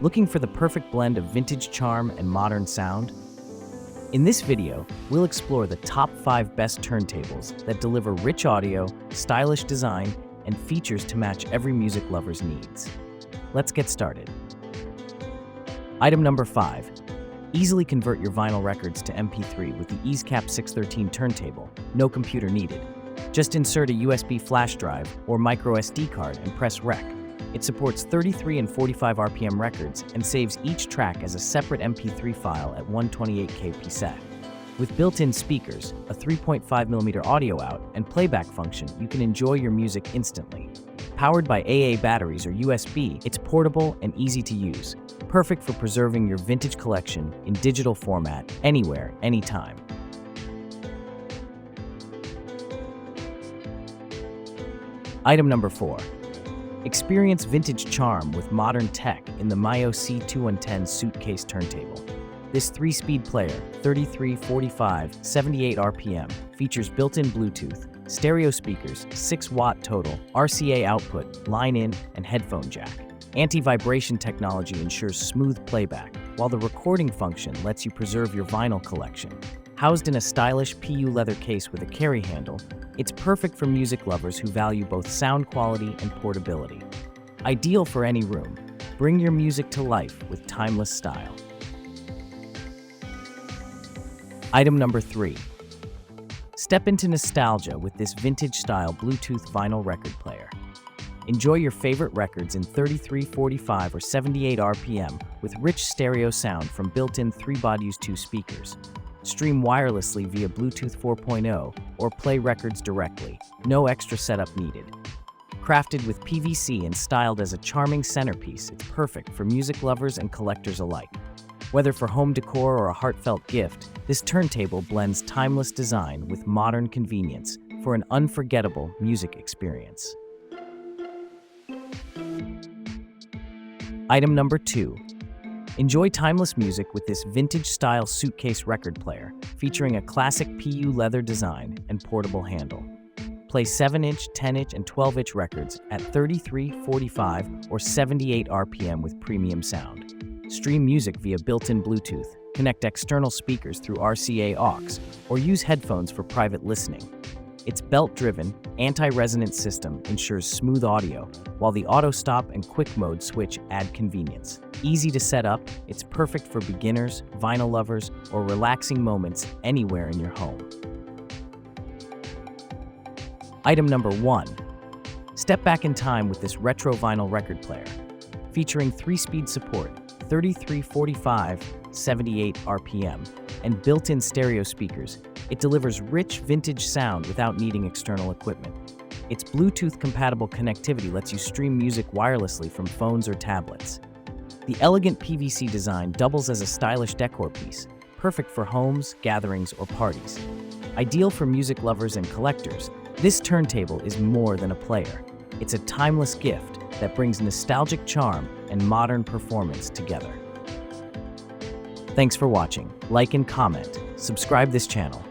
Looking for the perfect blend of vintage charm and modern sound? In this video, we'll explore the top 5 best turntables that deliver rich audio, stylish design, and features to match every music lover's needs. Let's get started. Item number 5. Easily convert your vinyl records to MP3 with the EaseCap 613 turntable, no computer needed. Just insert a USB flash drive or micro SD card and press rec. It supports 33 and 45 RPM records and saves each track as a separate MP3 file at 128K PSAT. With built-in speakers, a 3.5mm audio out, and playback function, you can enjoy your music instantly. Powered by AA batteries or USB, it's portable and easy to use, perfect for preserving your vintage collection in digital format, anywhere, anytime. Item number 4. Experience vintage charm with modern tech in the Myo C2110 suitcase turntable. This 3-speed player, 33, 45, 78 RPM, features built-in Bluetooth, stereo speakers, 6-watt total, RCA output, line-in, and headphone jack. Anti-vibration technology ensures smooth playback, while the recording function lets you preserve your vinyl collection. Housed in a stylish PU leather case with a carry handle, it's perfect for music lovers who value both sound quality and portability. Ideal for any room, bring your music to life with timeless style. Item number 3. Step into nostalgia with this vintage-style Bluetooth vinyl record player. Enjoy your favorite records in 33, 45, or 78 RPM with rich stereo sound from built-in 3-Baud-Use-2 speakers. Stream wirelessly via Bluetooth 4.0 or play records directly, no extra setup needed. Crafted with PVC and styled as a charming centerpiece, it's perfect for music lovers and collectors alike. Whether for home decor or a heartfelt gift, this turntable blends timeless design with modern convenience for an unforgettable music experience. Item number 2. Enjoy timeless music with this vintage-style suitcase record player, featuring a classic PU leather design and portable handle. Play 7-inch, 10-inch, and 12-inch records at 33, 45, or 78 RPM with premium sound. Stream music via built-in Bluetooth, connect external speakers through RCA AUX, or use headphones for private listening. Its belt-driven, anti-resonance system ensures smooth audio, while the auto-stop and quick mode switch add convenience. Easy to set up, it's perfect for beginners, vinyl lovers, or relaxing moments anywhere in your home. Item number 1. Step back in time with this retro vinyl record player. Featuring 3-speed support, 33, 45, 78 RPM, and built-in stereo speakers, it delivers rich vintage sound without needing external equipment. Its Bluetooth-compatible connectivity lets you stream music wirelessly from phones or tablets. The elegant PVC design doubles as a stylish decor piece, perfect for homes, gatherings, or parties. Ideal for music lovers and collectors, this turntable is more than a player. It's a timeless gift that brings nostalgic charm and modern performance together. Thanks for watching. Like and comment. Subscribe this channel.